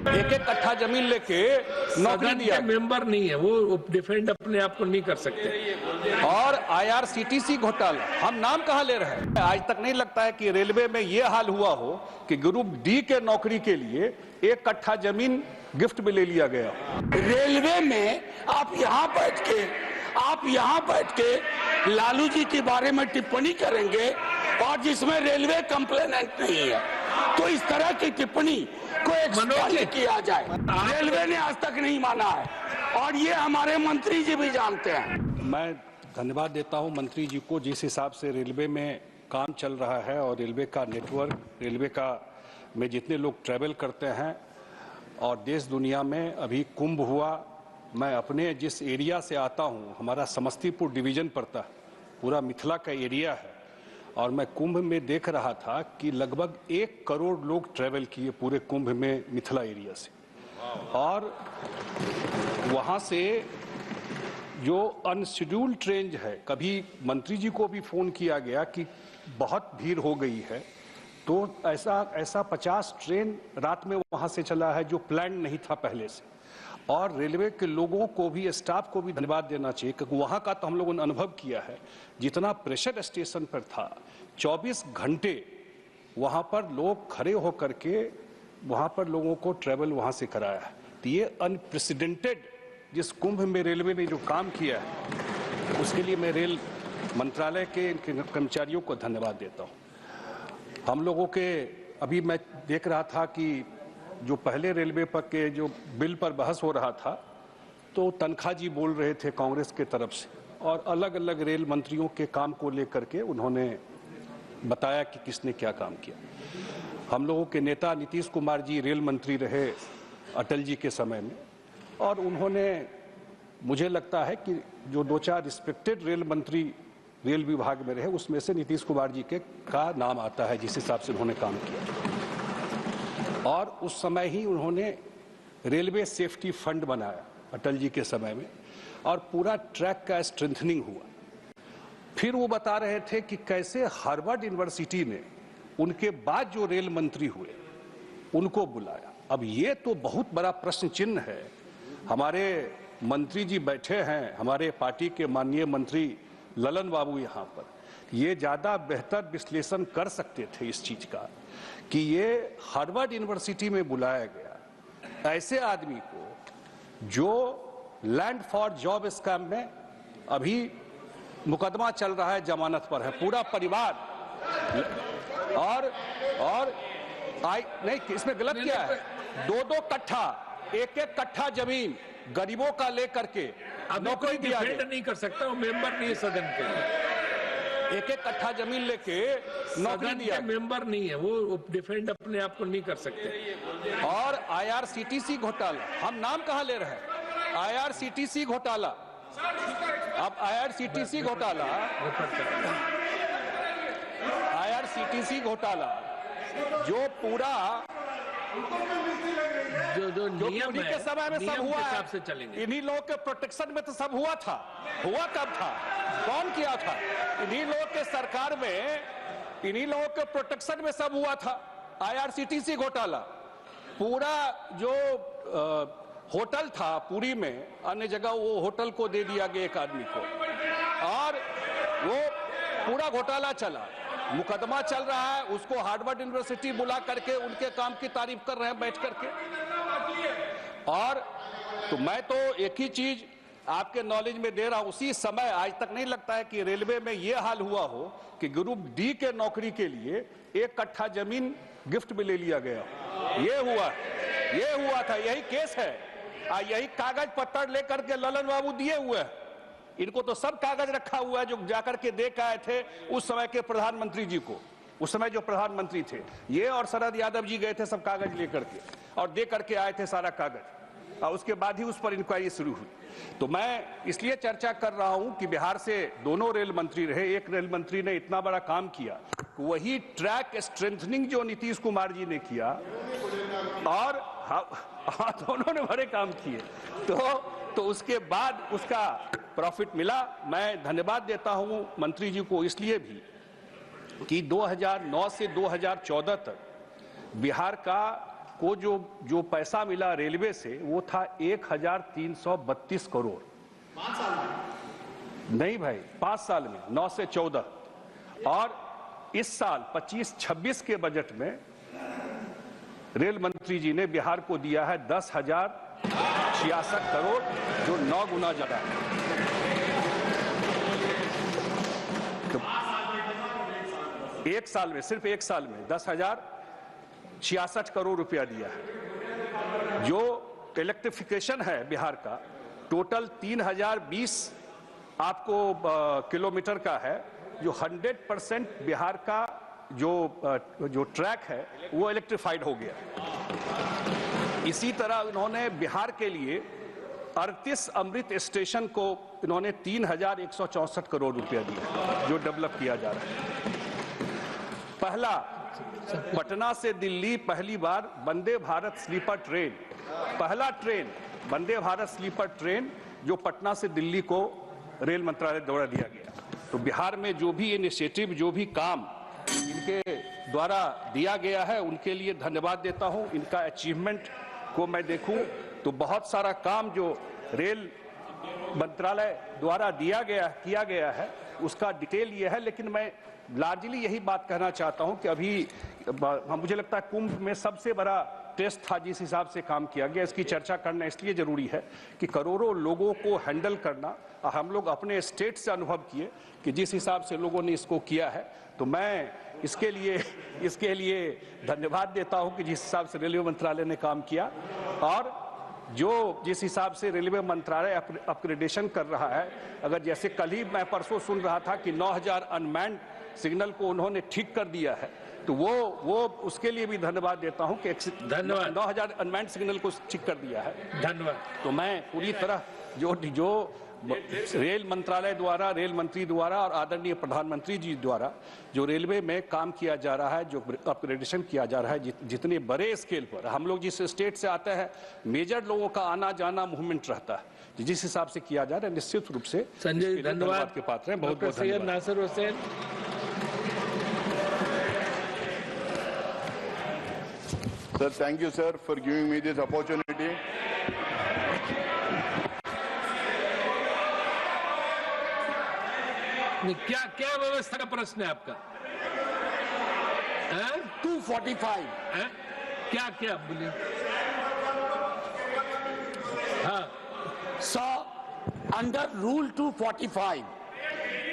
एक एक कट्ठा जमीन लेके नौकरी दिया। मेंबर नहीं है वो, डिफेंड अपने आप को नहीं कर सकते। और आईआरसीटीसी घोटाला हम नाम कहां ले रहे हैं? आज तक नहीं लगता है कि रेलवे में यह हाल हुआ हो कि ग्रुप डी के नौकरी के लिए एक कट्ठा जमीन गिफ्ट में ले लिया गया। रेलवे में आप यहाँ बैठ के लालू जी के बारे में टिप्पणी करेंगे और जिसमें रेलवे कंप्लेनेंट नहीं है, तो इस तरह की टिप्पणी को एक्सप्लेन किया जाए। रेलवे ने आज तक नहीं माना है और ये हमारे मंत्री जी भी जानते हैं। मैं धन्यवाद देता हूं मंत्री जी को, जिस हिसाब से रेलवे में काम चल रहा है और रेलवे का नेटवर्क, रेलवे का में जितने लोग ट्रैवल करते हैं और देश दुनिया में अभी कुंभ हुआ। मैं अपने जिस एरिया से आता हूं, हमारा समस्तीपुर डिवीजन पड़ता है, पूरा मिथिला का एरिया है, और मैं कुंभ में देख रहा था कि लगभग 1 करोड़ लोग ट्रैवल किए पूरे कुंभ में मिथिला एरिया से। और वहां से जो अनशेड्यूल्ड ट्रेन है, कभी मंत्री जी को भी फोन किया गया कि बहुत भीड़ हो गई है, तो ऐसा 50 ट्रेन रात में वहां से चला है जो प्लान नहीं था पहले से। और रेलवे के लोगों को भी, स्टाफ को भी धन्यवाद देना चाहिए, क्योंकि वहां का तो हम लोगों ने अनुभव किया है। जितना प्रेशर स्टेशन पर था, 24 घंटे वहां पर लोग खड़े होकर के वहां पर लोगों को ट्रेवल वहां से कराया है। तो ये अनप्रेसिडेंटेड जिस कुंभ में रेलवे ने जो काम किया है, उसके लिए मैं रेल मंत्रालय के कर्मचारियों को धन्यवाद देता हूं। हम लोगों के अभी मैं देख रहा था कि जो पहले रेलवे पर के जो बिल पर बहस हो रहा था, तो तनखा जी बोल रहे थे कांग्रेस के तरफ से, और अलग अलग रेल मंत्रियों के काम को लेकर के उन्होंने बताया कि किसने क्या काम किया। हम लोगों के नेता नीतीश कुमार जी रेल मंत्री रहे अटल जी के समय में, और उन्होंने, मुझे लगता है कि जो 2-4 रिस्पेक्टेड रेल मंत्री रेल विभाग में रहे, उसमें से नीतीश कुमार जी का नाम आता है, जिस हिसाब से उन्होंने काम किया। और उस समय ही उन्होंने रेलवे सेफ्टी फंड बनाया अटल जी के समय में, और पूरा ट्रैक का स्ट्रेंथनिंग हुआ। फिर वो बता रहे थे कि कैसे हार्वर्ड यूनिवर्सिटी ने उनके बाद जो रेल मंत्री हुए उनको बुलाया। अब ये तो बहुत बड़ा प्रश्न चिन्ह है। हमारे मंत्री जी बैठे हैं, हमारे पार्टी के माननीय मंत्री ललन बाबू यहाँ पर, ये ज्यादा बेहतर विश्लेषण कर सकते थे इस चीज का कि ये हार्वर्ड यूनिवर्सिटी में बुलाया गया ऐसे आदमी को जो लैंड फॉर जॉब स्कैम में अभी मुकदमा चल रहा है, जमानत पर है, पूरा परिवार। और नहीं, इसमें गलत क्या है? 2-2 कट्ठा, 1-1 कट्ठा जमीन गरीबों का लेकर के नौकरी दिया गया। नहीं कर सकता, वो मेंबर नहीं है सदन के। 1-1 कट्ठा जमीन लेके नौकरी दिया। मेंबर नहीं है वो, डिफेंड अपने आप को नहीं कर सकते। और आईआरसीटीसी घोटाला हम नाम कहां ले रहे हैं? आईआरसीटीसी घोटाला। अब आईआरसीटीसी घोटाला जो पूरा जो नियम के समय में सब हुआ है, से चलेंगे। इन्हीं लोगों के प्रोटेक्शन में तो सब हुआ था। हुआ कब था? कौन किया था? इन्हीं लोगों के सरकार में, इन्हीं लोगों के प्रोटेक्शन में सब हुआ था। आईआरसीटीसी घोटाला, पूरा जो होटल था पुरी में, अन्य जगह वो होटल को दे दिया गया एक आदमी को, और वो पूरा घोटाला चला। मुकदमा चल रहा है, उसको हार्वर्ड यूनिवर्सिटी बुला करके उनके काम की तारीफ कर रहे हैं बैठ करके। और तो मैं तो एक ही चीज आपके नॉलेज में दे रहा हूं, उसी समय आज तक नहीं लगता है कि रेलवे में यह हाल हुआ हो कि ग्रुप डी के नौकरी के लिए 1 कट्ठा जमीन गिफ्ट में ले लिया गया। ये हुआ था, यही केस है। यही कागज पत्तर लेकर के ललन बाबू दिए हुए हैं। इनको तो सब कागज रखा हुआ है जो जाकर के देख आए थे उस समय के प्रधानमंत्री जी को, उस समय जो प्रधानमंत्री थे ये और शरद यादव जी गए थे सब कागज लेकर के और दे करके आए थे सारा कागज, और उसके बाद ही उस पर इंक्वायरी शुरू हुई। तो मैं इसलिए चर्चा कर रहा हूं कि बिहार से दोनों रेल मंत्री रहे, एक रेल मंत्री ने इतना बड़ा काम किया, वही ट्रैक स्ट्रेंथनिंग जो नीतीश कुमार जी ने किया, और दोनों ने बड़े काम किए, तो उसके बाद उसका प्रॉफिट मिला। मैं धन्यवाद देता हूं मंत्री जी को इसलिए भी कि 2009 से 2014 तक बिहार का को जो पैसा मिला रेलवे से वो था 1332 करोड़। 5 साल में नहीं भाई, 5 साल में 9 से 14। और इस साल 25-26 के बजट में रेल मंत्री जी ने बिहार को दिया है 10,066 करोड़, जो 9 गुना ज्यादा है। तो एक साल में, सिर्फ एक साल में 10,066 करोड़ रुपया दिया है। जो इलेक्ट्रिफिकेशन है बिहार का, टोटल 3020 आपको किलोमीटर का है, जो 100% बिहार का जो ट्रैक है वो इलेक्ट्रिफाइड हो गया। इसी तरह उन्होंने बिहार के लिए 38 अमृत स्टेशन को इन्होंने 3164 करोड़ रुपया दिया, जो डेवलप किया जा रहा है। पहला, पटना से दिल्ली पहली बार वंदे भारत स्लीपर ट्रेन, पहला train Vande Bharat sleeper train जो पटना से दिल्ली को रेल मंत्रालय द्वारा दिया गया। तो बिहार में जो भी इनिशिएटिव, जो भी काम इनके द्वारा दिया गया है, उनके लिए धन्यवाद देता हूं। इनका अचीवमेंट को मैं देखूं तो बहुत सारा काम जो रेल मंत्रालय द्वारा किया गया है उसका डिटेल ये है। लेकिन मैं लार्जली यही बात कहना चाहता हूं कि अभी मुझे लगता है कुंभ में सबसे बड़ा टेस्ट था जिस हिसाब से काम किया गया। इसकी चर्चा करना इसलिए जरूरी है कि करोड़ों लोगों को हैंडल करना, हम लोग अपने स्टेट से अनुभव किए कि जिस हिसाब से लोगों ने इसको किया है। तो मैं इसके लिए धन्यवाद देता हूं कि जिस हिसाब से रेलवे मंत्रालय ने काम किया, और जिस हिसाब से रेलवे मंत्रालय अपग्रेडेशन कर रहा है। अगर जैसे कल ही मैं परसों सुन रहा था कि 9000 अनमैन्ड सिग्नल को उन्होंने ठीक कर दिया है, तो वो उसके लिए भी धन्यवाद देता हूं कि धन्यवाद। 9000 अनमैन्ड सिग्नल को ठीक कर दिया है। धन्यवाद। तो मैं पूरी तरह जो रेल मंत्रालय द्वारा, रेल मंत्री द्वारा और आदरणीय प्रधानमंत्री जी द्वारा जो रेलवे में काम किया जा रहा है, जो अपग्रेडेशन किया जा रहा है, जितने बड़े स्केल पर, हम लोग जिस स्टेट से आते हैं मेजर लोगों का आना जाना मूवमेंट रहता है, जिस हिसाब से किया जा रहा है निश्चित रूप से संजय धन्यवाद के पात्र हैं। बहुत बहुत सैयद धन्यवाद। Nasir Hussain. Sir, thank you, sir, for giving me this opportunity. क्या व्यवस्था का प्रश्न है आपका? 245 है? क्या बोलिए? हाँ, So, under Rule 245,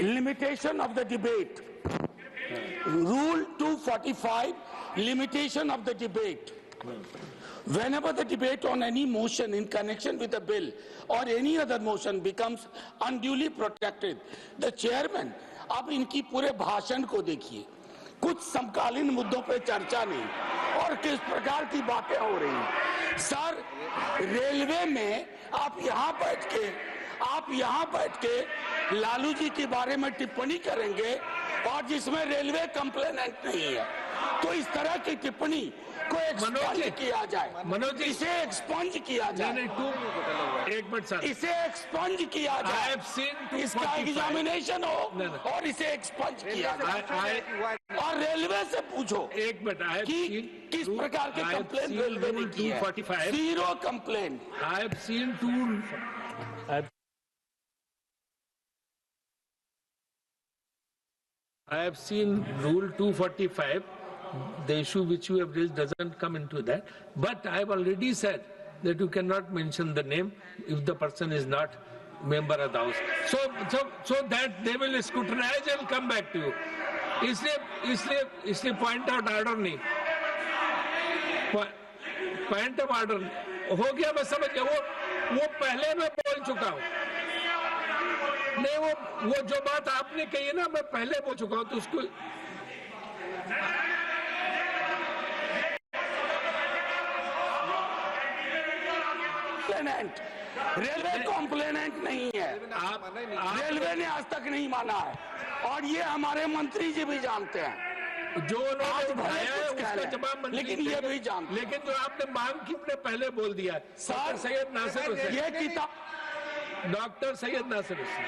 limitation of the debate. Rule 245, limitation of the debate. Whenever the debate on any motion in connection with a bill or any other motion becomes unduly protracted, the chairman, अब इनकी पूरे भाषण को देखिए, कुछ समकालीन मुद्दों पे चर्चा नहीं और किस प्रकार की बातें हो रही हैं। सर, रेलवे में आप यहाँ बैठ के लालू जी के बारे में टिप्पणी करेंगे और जिसमें रेलवे कंप्लेनेंट नहीं है, तो इस तरह की टिप्पणी को एक्सपंज किया जाए। मनोज जी, इसे एक्सपंज किया जाए। एक मिनट सर, इसे एक्सपंज किया जाए। इसका एग्जामिनेशन हो और इसे एक्सपंज किया जाए। और रेलवे से पूछो एक मिनट कि किस प्रकार के कंप्लेन रेलवे ने की है। 0 complain. I have seen Rule 245. The issue which you have raised doesn't come into that. But I have already said that you cannot mention the name if the person is not member of the house. So that they will scrutinize and come back to you. इसलिए point out order नहीं. Point of order हो गया, मैं समझ गया। वो पहले मैं बोल चुका हूँ। नहीं, वो जो बात आपने कही है ना, मैं पहले बोल चुका हूँ, तो उसको रेलवे कॉम्प्लेनेंट नहीं है। रेलवे ने आज तक नहीं माना है और ये हमारे मंत्री जी भी जानते हैं। जो उन्होंने उठाया है उसका जवाब मंत्री, लेकिन ये भी जानते हैं। लेकिन जो आपने मांग की अपने पहले बोल दिया। सर, सैयद नासिर हुसैन, ये किताब डॉक्टर सैयद नासिर हुसैन।